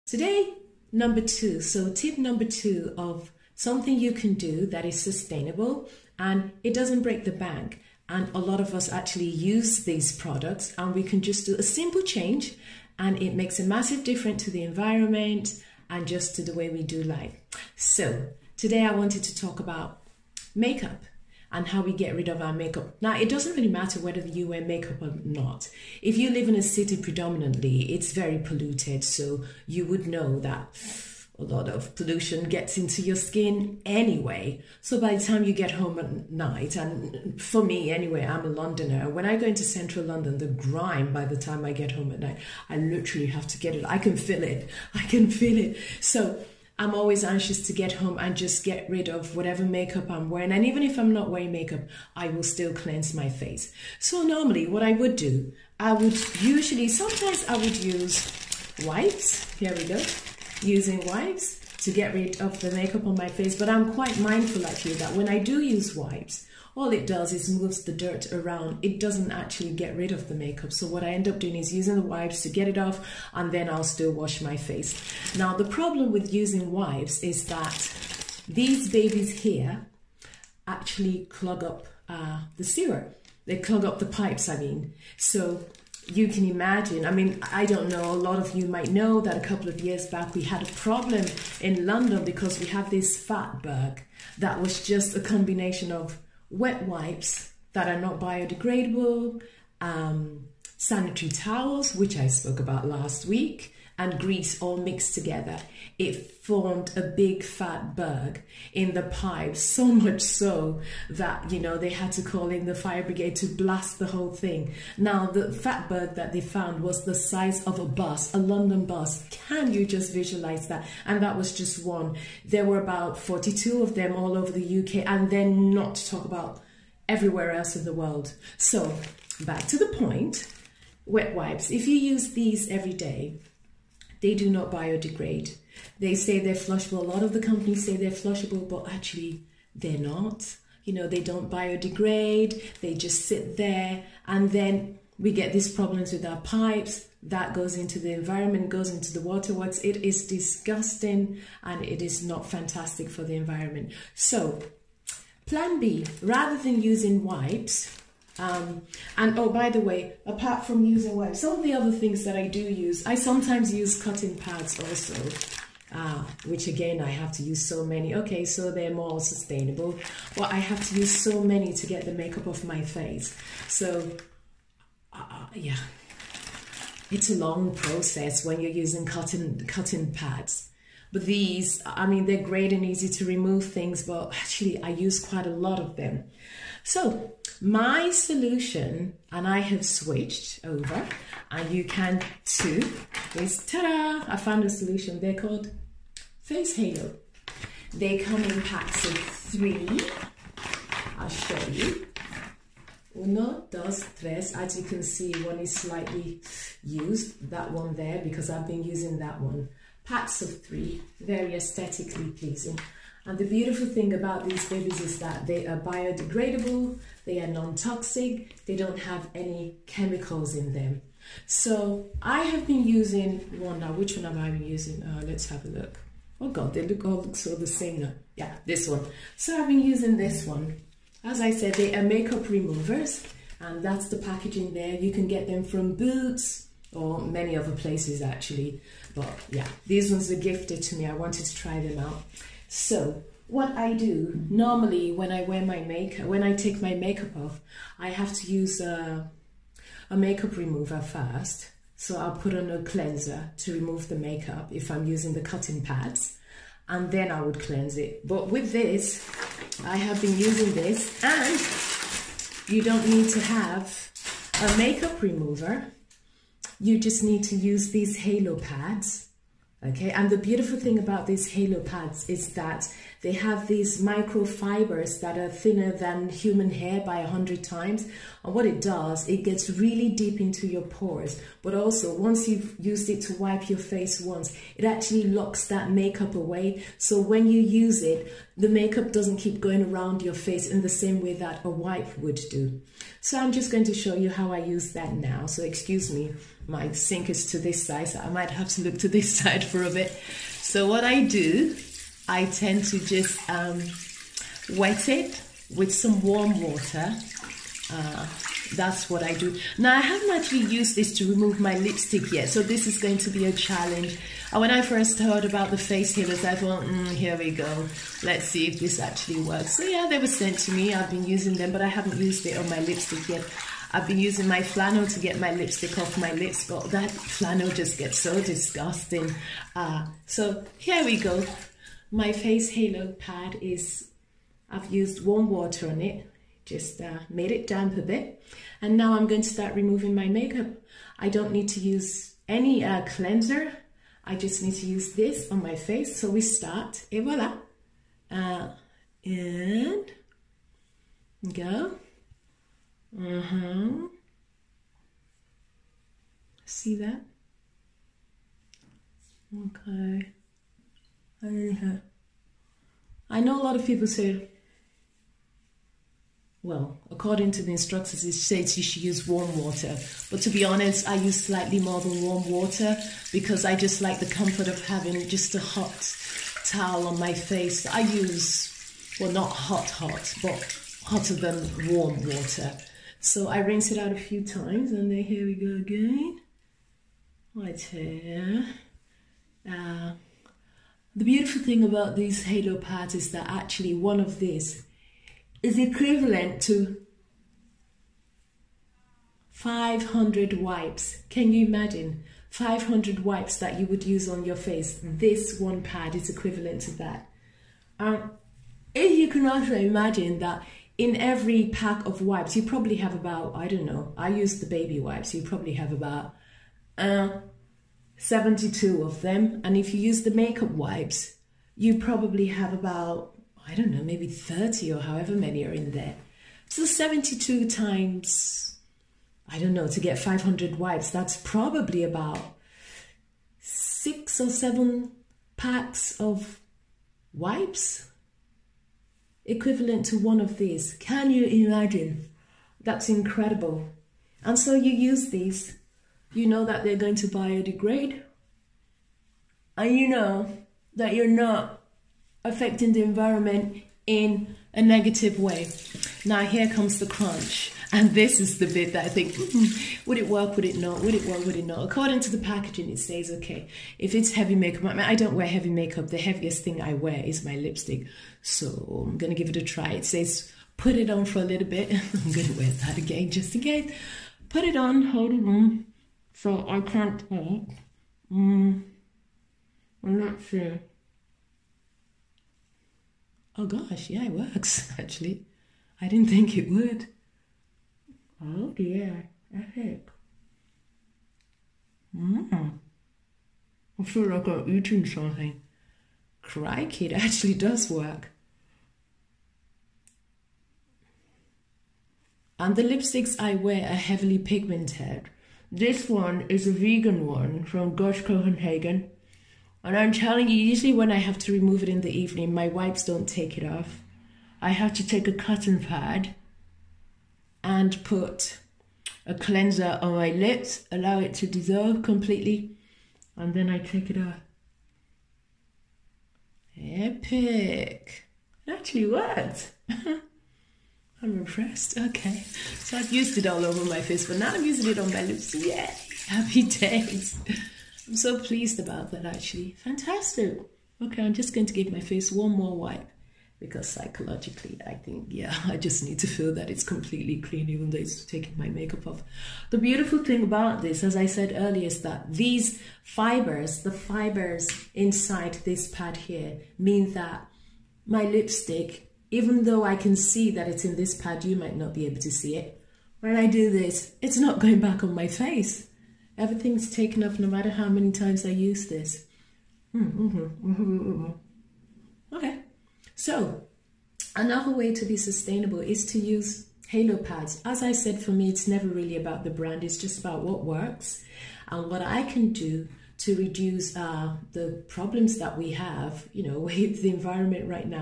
Today, number two. So tip number two of something you can do that is sustainable and it doesn't break the bank. And a lot of us actually use these products and we can just do a simple change and it makes a massive difference to the environment and just to the way we do life. So today I wanted to talk about makeup and how we get rid of our makeup. Now, it doesn't really matter whether you wear makeup or not. If you live in a city predominantly, it's very polluted. So you would know that a lot of pollution gets into your skin anyway. So by the time you get home at night, and for me anyway, I'm a Londoner. When I go into central London, the grime by the time I get home at night, I literally have to get it. I can feel it. I can feel it. So I'm always anxious to get home and just get rid of whatever makeup I'm wearing. And even if I'm not wearing makeup, I will still cleanse my face. So normally what I would do, sometimes I would use wipes. Here we go. Using wipes to get rid of the makeup on my face. But I'm quite mindful actually that when I do use wipes, all it does is moves the dirt around. It doesn't actually get rid of the makeup. So what I end up doing is using the wipes to get it off, and then I'll still wash my face. Now, the problem with using wipes is that these babies here actually clog up the sewer. They clog up the pipes, I mean. So you can imagine, I mean, I don't know, a lot of you might know that a couple of years back we had a problem in London because we had this fatberg that was just a combination of wet wipes that are not biodegradable, sanitary towels, which I spoke about last week, and grease all mixed together. It formed a big fat bug in the pipes, so much so that, you know, they had to call in the fire brigade to blast the whole thing. Now, the fat bug that they found was the size of a bus, a London bus. Can you just visualize that? And that was just one. There were about 42 of them all over the UK, and then not to talk about everywhere else in the world. So back to the point, wet wipes. If you use these every day, they do not biodegrade. They say they're flushable. A lot of the companies say they're flushable, but actually they're not. You know, they don't biodegrade. They just sit there. And then we get these problems with our pipes. That goes into the environment, goes into the waterworks. It is disgusting and it is not fantastic for the environment. So plan B, rather than using wipes, and oh, by the way, apart from using wipes, some of the other things that I do use, I sometimes use cotton pads also, which again, I have to use so many. Okay, so they're more sustainable. Well, I have to use so many to get the makeup off my face. So, yeah, it's a long process when you're using cotton pads. But these, I mean, they're great and easy to remove things, but actually I use quite a lot of them. So my solution, and I have switched over, and you can too, is, ta-da, I found a solution. They're called Face Halo. They come in packs of 3. I'll show you. Uno, dos, tres. As you can see, one is slightly used, that one there, because I've been using that one. Packs of 3, very aesthetically pleasing. And the beautiful thing about these babies is that they are biodegradable, they are non-toxic, they don't have any chemicals in them. So I have been using one now. Which one have I been using? Let's have a look. Oh God, they all look so the same now. Yeah, this one. So I've been using this one. As I said, they are makeup removers, and that's the packaging there. You can get them from Boots or many other places actually. But yeah, these ones were gifted to me. I wanted to try them out. So what I do normally when I wear my makeup, when I take my makeup off, I have to use a makeup remover first. So I'll put on a cleanser to remove the makeup if I'm using the cotton pads, and then I would cleanse it. But with this, I have been using this, and you don't need to have a makeup remover. You just need to use these halo pads. Okay, and the beautiful thing about these halo pads is that they have these microfibers that are thinner than human hair by 100 times. And what it does, it gets really deep into your pores. But also, once you've used it to wipe your face once, it actually locks that makeup away. So when you use it, the makeup doesn't keep going around your face in the same way that a wipe would do. So I'm just going to show you how I use that now. So excuse me my sink is to this side, so I might have to look to this side for a bit. So what I do, I tend to just wet it with some warm water. That's what I do. Now, I haven't actually used this to remove my lipstick yet, so this is going to be a challenge. When I first heard about the face healers, I thought, here we go. Let's see if this actually works. So yeah, they were sent to me. I've been using them, but I haven't used it on my lipstick yet. I've been using my flannel to get my lipstick off my lips, but that flannel just gets so disgusting. So here we go. My face halo pad is, I've used warm water on it. Just made it damp a bit, and now I'm going to start removing my makeup. I don't need to use any cleanser. I just need to use this on my face. So we start, et voila, and go. See that? Okay. I know a lot of people say, well, according to the instructors, it says you should use warm water. But to be honest, I use slightly more than warm water because I just like the comfort of having just a hot towel on my face. I use, well, not hot, but hotter than warm water. So I rinse it out a few times, and then here we go again. Right here. The beautiful thing about these halo pads is that actually one of these is equivalent to 500 wipes. Can you imagine? 500 wipes that you would use on your face. This one pad is equivalent to that. If you can also imagine that in every pack of wipes, you probably have about, I don't know, I use the baby wipes, you probably have about 72 of them. And if you use the makeup wipes, you probably have about, I don't know, maybe 30 or however many are in there. So 72 times, I don't know, to get 500 wipes, that's probably about 6 or 7 packs of wipes, equivalent to one of these. Can you imagine? That's incredible. And so you use these, you know that they're going to biodegrade, and you know that you're not affecting the environment in a negative way. Now here comes the crunch, and this is the bit that I think, would it work, would it not, would it work, would it not? According to the packaging, it says, okay, if it's heavy makeup, I don't wear heavy makeup, the heaviest thing I wear is my lipstick, so I'm gonna give it a try. It says put it on for a little bit. I'm gonna wear that again just in case. Put it on, hold it on, so I can't talk. I'm not sure. Oh gosh, yeah, it works, actually. I didn't think it would. Oh dear, I think. I feel like I'm eating something. Crikey, it actually does work. And the lipsticks I wear are heavily pigmented. This one is a vegan one from Gosh Copenhagen. And I'm telling you, usually when I have to remove it in the evening, my wipes don't take it off. I have to take a cotton pad and put a cleanser on my lips, allow it to dissolve completely, and then I take it off. Epic. It actually worked. I'm impressed. Okay. So I've used it all over my face, but now I'm using it on my lips. Yay! Happy days. I'm so pleased about that, actually. Fantastic. Okay, I'm just going to give my face one more wipe because psychologically, I think, yeah, I just need to feel that it's completely clean even though it's taking my makeup off. The beautiful thing about this, as I said earlier, is that these fibers, the fibers inside this pad here, mean that my lipstick, even though I can see that it's in this pad, you might not be able to see it. When I do this, it's not going back on my face. Everything's taken off no matter how many times I use this. Okay, so another way to be sustainable is to use halo pads. As I said, for me, it's never really about the brand. It's just about what works and what I can do to reduce the problems that we have, you know, with the environment right now.